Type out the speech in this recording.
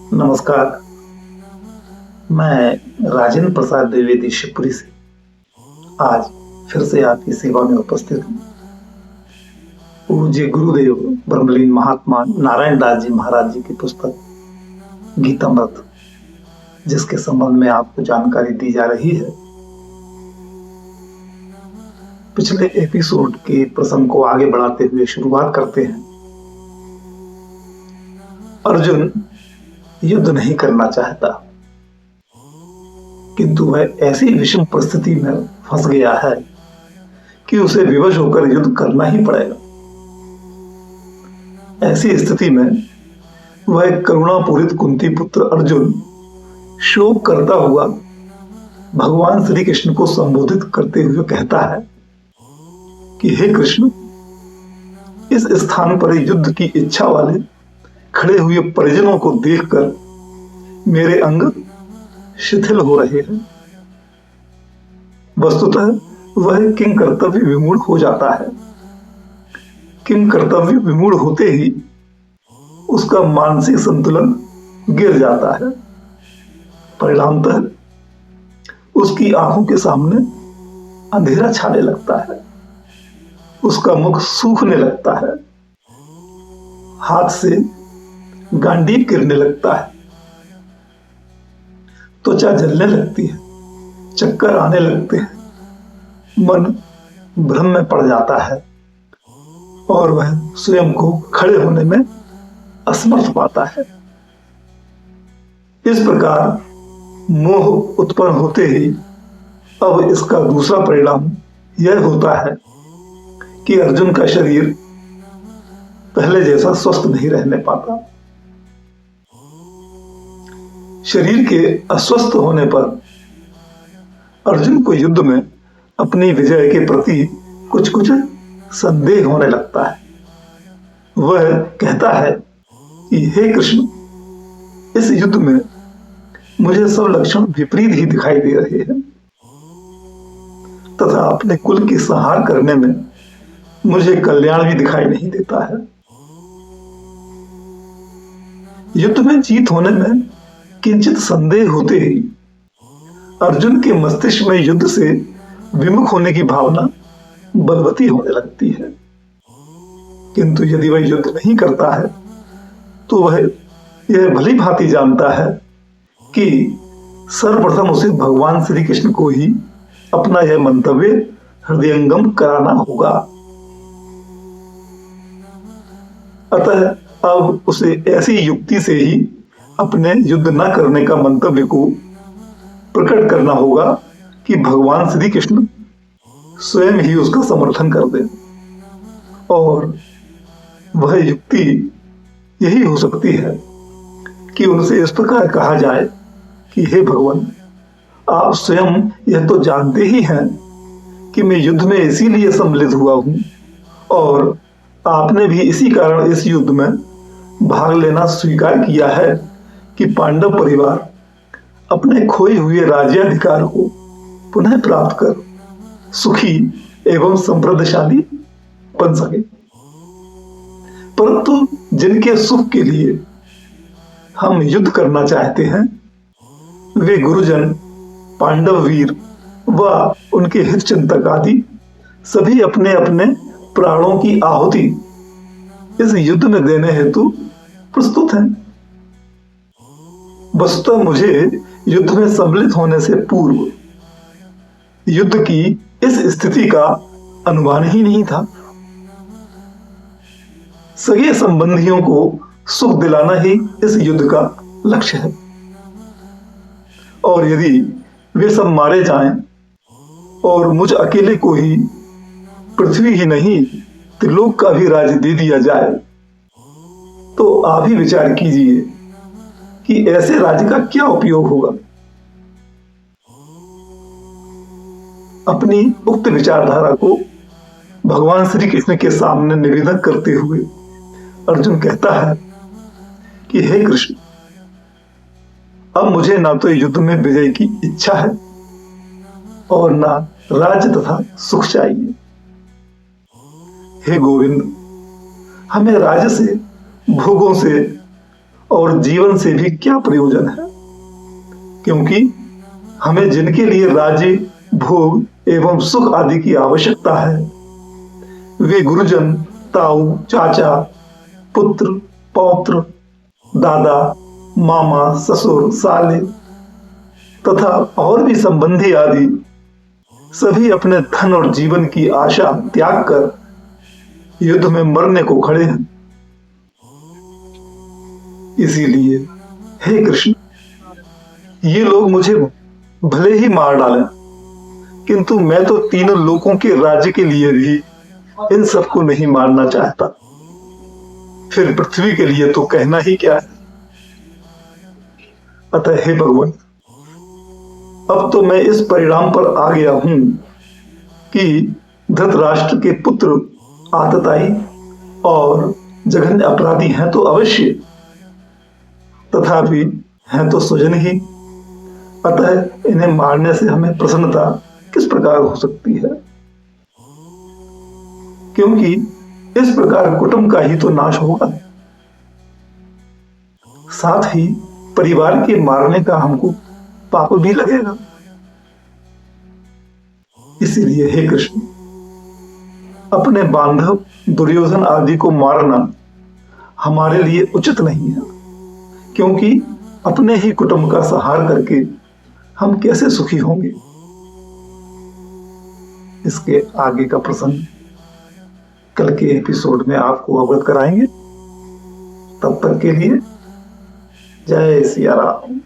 नमस्कार। मैं राजेंद्र प्रसाद द्विवेदी शिवपुरी से आज फिर से आपकी सेवा में उपस्थित हूँ। पूज्य गुरुदेव ब्रह्मलीन महात्मा नारायण दास जी महाराज जी की पुस्तक गीतामृत, जिसके संबंध में आपको जानकारी दी जा रही है। पिछले एपिसोड के प्रसंग को आगे बढ़ाते हुए शुरुआत करते हैं। अर्जुन युद्ध नहीं करना चाहता, किंतु वह ऐसी विषम परिस्थिति में फंस गया है कि उसे विवश होकर युद्ध करना ही पड़ेगा। ऐसी स्थिति में वह करुणापूरित कुंती पुत्र अर्जुन शोक करता हुआ भगवान श्री कृष्ण को संबोधित करते हुए कहता है कि हे कृष्ण, इस स्थान पर युद्ध की इच्छा वाले खड़े हुए परिजनों को देखकर मेरे अंग शिथिल हो रहे हैं। वस्तुतः वह किंग कर्तव्य विमूढ़ हो जाता है। किंग कर्तव्य विमूढ़ होते ही उसका मानसिक संतुलन गिर जाता है। परिणामतः उसकी आंखों के सामने अंधेरा छाने लगता है, उसका मुख सूखने लगता है, हाथ से गांडीव गिरने लगता है, त्वचा जलने लगती है, चक्कर आने लगते हैं, मन भ्रम में पड़ जाता है और वह स्वयं को खड़े होने में असमर्थ पाता है। इस प्रकार मोह उत्पन्न होते ही अब इसका दूसरा परिणाम यह होता है कि अर्जुन का शरीर पहले जैसा स्वस्थ नहीं रहने पाता। शरीर के अस्वस्थ होने पर अर्जुन को युद्ध में अपनी विजय के प्रति कुछ कुछ संदेह होने लगता है। वह कहता है कि हे कृष्ण, इस युद्ध में मुझे सब लक्षण विपरीत ही दिखाई दे रहे हैं तथा अपने कुल की संहार करने में मुझे कल्याण भी दिखाई नहीं देता है। युद्ध में जीत होने में किंचित संदेह होते ही अर्जुन के मस्तिष्क में युद्ध से विमुख होने की भावना बलवती होने लगती है। किंतु यदि वह युद्ध नहीं करता है तो वह यह भली भांति जानता है कि सर्वप्रथम उसे भगवान श्री कृष्ण को ही अपना यह मंतव्य हृदयंगम कराना होगा। अतः अब उसे ऐसी युक्ति से ही अपने युद्ध न करने का मंतव्य को प्रकट करना होगा कि भगवान श्री कृष्ण स्वयं ही उसका समर्थन कर दे। और वह युक्ति यही हो सकती है कि उनसे इस प्रकार कहा जाए कि हे भगवान, आप स्वयं यह तो जानते ही हैं कि मैं युद्ध में इसीलिए सम्मिलित हुआ हूं और आपने भी इसी कारण इस युद्ध में भाग लेना स्वीकार किया है कि पांडव परिवार अपने खोए हुए राज्याधिकार को पुनः प्राप्त कर सुखी एवं समृद्धशाली बन सके। परंतु जिनके सुख के लिए हम युद्ध करना चाहते हैं वे गुरुजन, पांडव वीर व उनके हित चिंतक आदि सभी अपने अपने प्राणों की आहुति इस युद्ध में देने हेतु प्रस्तुत हैं। वस्तुतः मुझे युद्ध में सम्मिलित होने से पूर्व युद्ध की इस स्थिति का अनुमान ही नहीं था। सगे संबंधियों को सुख दिलाना ही इस युद्ध का लक्ष्य है और यदि वे सब मारे जाएं और मुझ अकेले को ही पृथ्वी ही नहीं त्रिलोक का भी राज्य दे दिया जाए तो आप ही विचार कीजिए कि ऐसे राज्य का क्या उपयोग होगा। अपनी उक्त विचारधारा को भगवान श्री कृष्ण के सामने निवेदन करते हुए अर्जुन कहता है कि हे कृष्ण, अब मुझे ना तो युद्ध में विजय की इच्छा है और ना राज्य तथा सुख चाहिए। हे गोविंद, हमें राज्य से, भोगों से और जीवन से भी क्या प्रयोजन है, क्योंकि हमें जिनके लिए राज्य, भोग एवं सुख आदि की आवश्यकता है वे गुरुजन, ताऊ, चाचा, पुत्र, पौत्र, दादा, मामा, ससुर, साले तथा और भी संबंधी आदि सभी अपने धन और जीवन की आशा त्याग कर युद्ध में मरने को खड़े हैं। इसीलिए हे कृष्ण, ये लोग मुझे भले ही मार डालें, किंतु मैं तो तीनों लोकों के राज्य के लिए भी इन सबको नहीं मारना चाहता। फिर पृथ्वी के लिए तो कहना ही क्या है। अतः हे भगवान, अब तो मैं इस परिणाम पर आ गया हूं कि धृतराष्ट्र के पुत्र आतताई और जघन्य अपराधी हैं तो अवश्य, तथापि हैं तो स्वजन ही। अतः इन्हें मारने से हमें प्रसन्नता किस प्रकार हो सकती है, क्योंकि इस प्रकार कुटुंब का ही तो नाश होगा, साथ ही परिवार के मारने का हमको पाप भी लगेगा। इसीलिए हे कृष्ण, अपने बांधव दुर्योधन आदि को मारना हमारे लिए उचित नहीं है, क्योंकि अपने ही कुटुंब का संहार करके हम कैसे सुखी होंगे। इसके आगे का प्रसंग कल के एपिसोड में आपको अवगत कराएंगे। तब तक के लिए जय सिया राम।